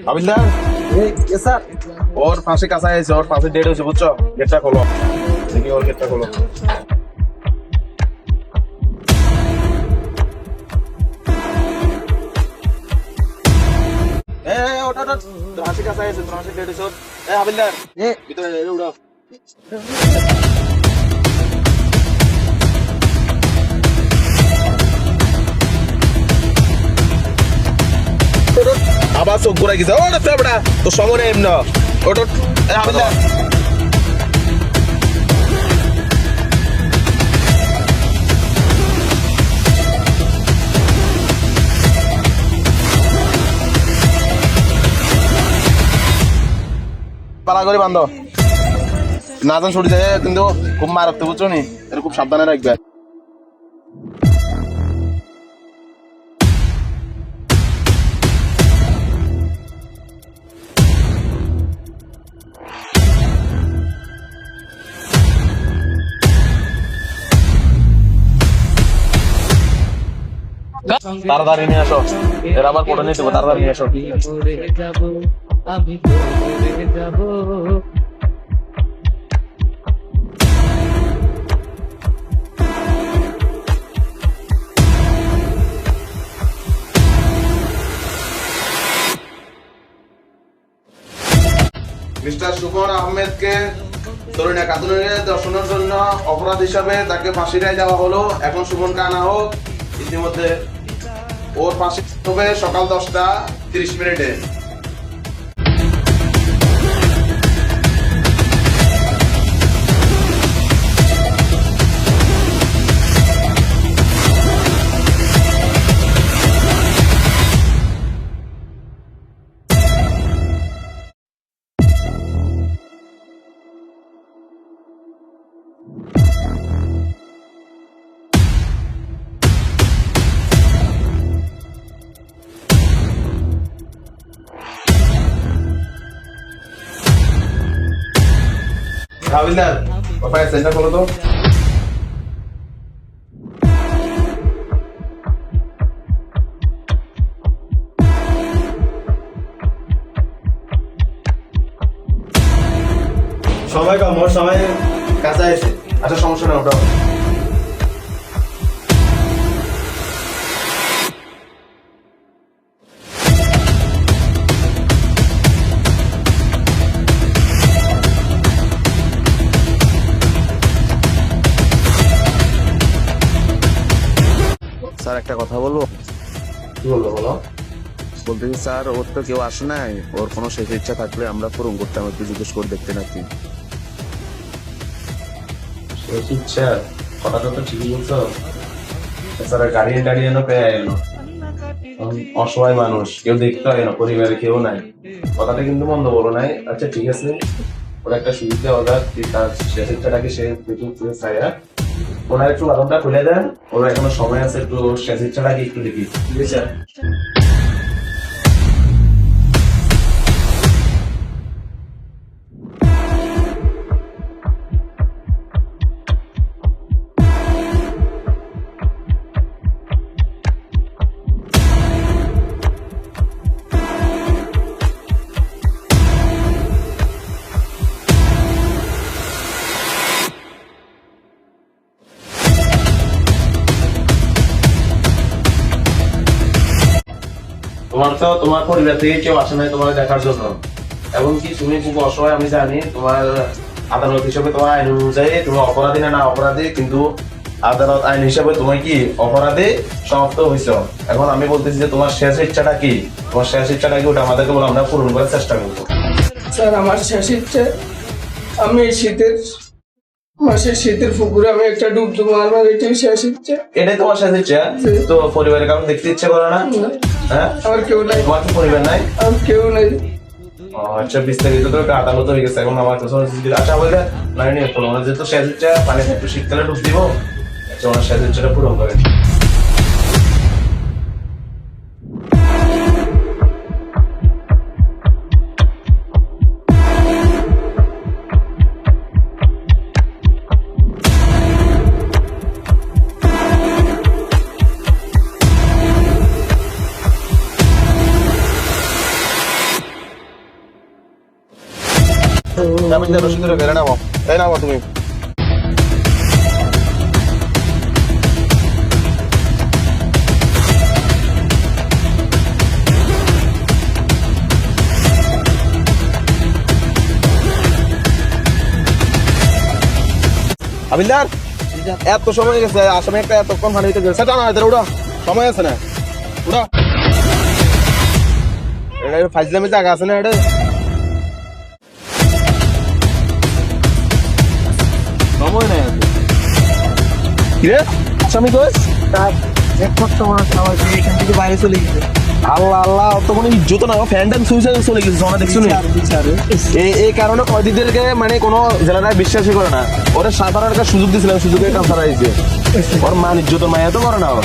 হাবিলদার sir ওর ফাঁসি কাছাই আছে, ওর ফাঁসি ডেট হয়েছে বুঝছো? গেটটা খোলো, দেখি ওর গেটটা খোলো। ওটা তোর ফাঁসি কাছাই আছে, তোর ফাঁসি ডেট হয়েছে। হাবিলদার ভিতরে উড়াও। আবার চোখ ঘুরাই গেছে। ওটা ফেবড়া তোর সময় নেই এমন। ওটা হাবিলদার পালা করে বান্ধব না জান ছুটি যায়, কিন্তু খুব মারাত্মক বুঝছো নি, এটা খুব সাবধানে রাখবে। তাড়াতাড়ি নিয়ে আসো, এর আবার কোটা নিতে হবে, তাড়াতাড়ি নিয়ে আসো। আমি পড়ে যাব। মিস্টার সুমন আহমেদকে তরুণা কাতুনের দর্শনের জন্য অপরাধ হিসাবে তাকে ফাঁসি রায় দেওয়া হলো। এখন সুমনকে আনা হোক। ইতিমধ্যে ওর ফাঁসি হবে সকাল 10টা 30 মিনিটে। হাবিলদার ফায়ার সেন্টার খোলো তো। সময় কম, ওর সময় কাছে এসে। আচ্ছা সমস্যা না, ওটা স্যার একটা কথা বলবো। কি বলবো বলো। বলতেছি স্যার, ওর তো কেউ আসে নাই, ওর কোনো শেষ ইচ্ছা থাকলে আমরা পূরণ করতাম, একটু জিজ্ঞেস করে দেখতে নাকি। শেষ ইচ্ছা কথাটা তো ঠিকই বলছো। স্যার গাড়ি টাড়ি এনো পেয়ে এলো, অসহায় মানুষ, কেউ দেখতে হয় না, পরিবারে কেউ নাই, কথাটা কিন্তু মন্দ বলো নাই। আচ্ছা ঠিক আছে, ওর একটা সুবিধা অর্ডার তার শেষ ইচ্ছাটাকে সে চাইয়া ওনার একটু বাদনটা খুলে দেন, ওর এখনো সময় আছে, একটু শেষ ইচ্ছাটাকে একটু দেখি, ঠিক আছে? তোমার পরিবার থেকে কেউ আসে নাই তোমার দেখার জন্য, এমনকি তুমি খুব অসহায় আমি জানি। তোমার আদালত হিসেবে তোমার আইন অনুযায়ী তুমি অপরাধী না না অপরাধী, কিন্তু আদালত আইন হিসেবে তুমি কি অপরাধী সমাপ্ত হয়েছ। এখন আমি বলতেছি যে তোমার শেষ ইচ্ছাটা কি, তোমার শেষ ইচ্ছাটা কি, ওটা আমাদেরকে বলো, আমরা পূরণ করার চেষ্টা করবো। স্যার আমার শেষ ইচ্ছে, আমি এই শীতের পুকুরে আমি একটা ডুব দেবো, আমার এটাই শেষ ইচ্ছে। এটাই তোমার শেষ ইচ্ছা? তো পরিবারের কারণ দেখতে ইচ্ছে করে না? হ্যাঁ, আমার কেউ নাই। তোমার কি পরিবার নাই? আমার কেউ নাই। আচ্ছা বিস্তারিত তো একটা আদালত হয়ে গেছে, এখন আমার কাছে আচ্ছা বলে নাই নিয়ে ওনার যেহেতু শেষ ইচ্ছা, পানি একটু শীতকালে ডুব দিব, ওনার শেষ ইচ্ছাটা পূরণ করেন। আমিনদার রশিদ ধরে বেরে নাও, তাই নাও তুমি। আমিনদার এত সময় গেছে, আসামে একটা এতক্ষণ পানি দিতে গেছে, টানা হয়তো উড়া, সময় আছে না, উড়া। এটা ফাইজলামি জায়গা আছে না, এটা সময় নেই। কিরে আসামি কই? বাইরে চলে গেছে। আল্লাহ আল্লাহ, তো কোনো ইজ্জত না, ফ্যান ট্যান সুইচে চলে গেছে, জমা দেখছো না? এই কারণে কয়েদিদেরকে মানে কোনো জেলারা বিশ্বাসই করে না। ওরা সাধারণ একটা সুযোগ দিয়েছিলাম, সুযোগের কাম ছাড়া হয়েছে। ওর মান ইজ্জত মায়া তো করে না ও।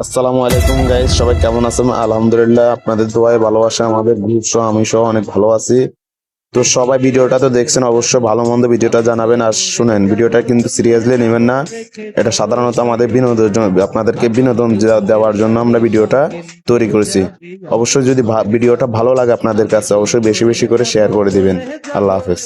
আসসালামু আলাইকুম গাইস, সবাই কেমন আছেন? আলহামদুলিল্লাহ, আপনাদের দোয়ায় ভালোবাসা আমাদের গ্রুপ সহ আমি সহ অনেক ভালো আছি। তো সবাই ভিডিওটা তো দেখছেন, অবশ্যই ভালো মন্দ ভিডিওটা জানাবেন। আর শুনেন, ভিডিওটা কিন্তু সিরিয়াসলি নেবেন না, এটা সাধারণত আমাদের বিনোদনের জন্য, আপনাদেরকে বিনোদন দেওয়ার জন্য আমরা ভিডিওটা তৈরি করেছি। অবশ্যই যদি ভিডিওটা ভালো লাগে আপনাদের কাছে, অবশ্যই বেশি বেশি করে শেয়ার করে দিবেন। আল্লাহ হাফেজ।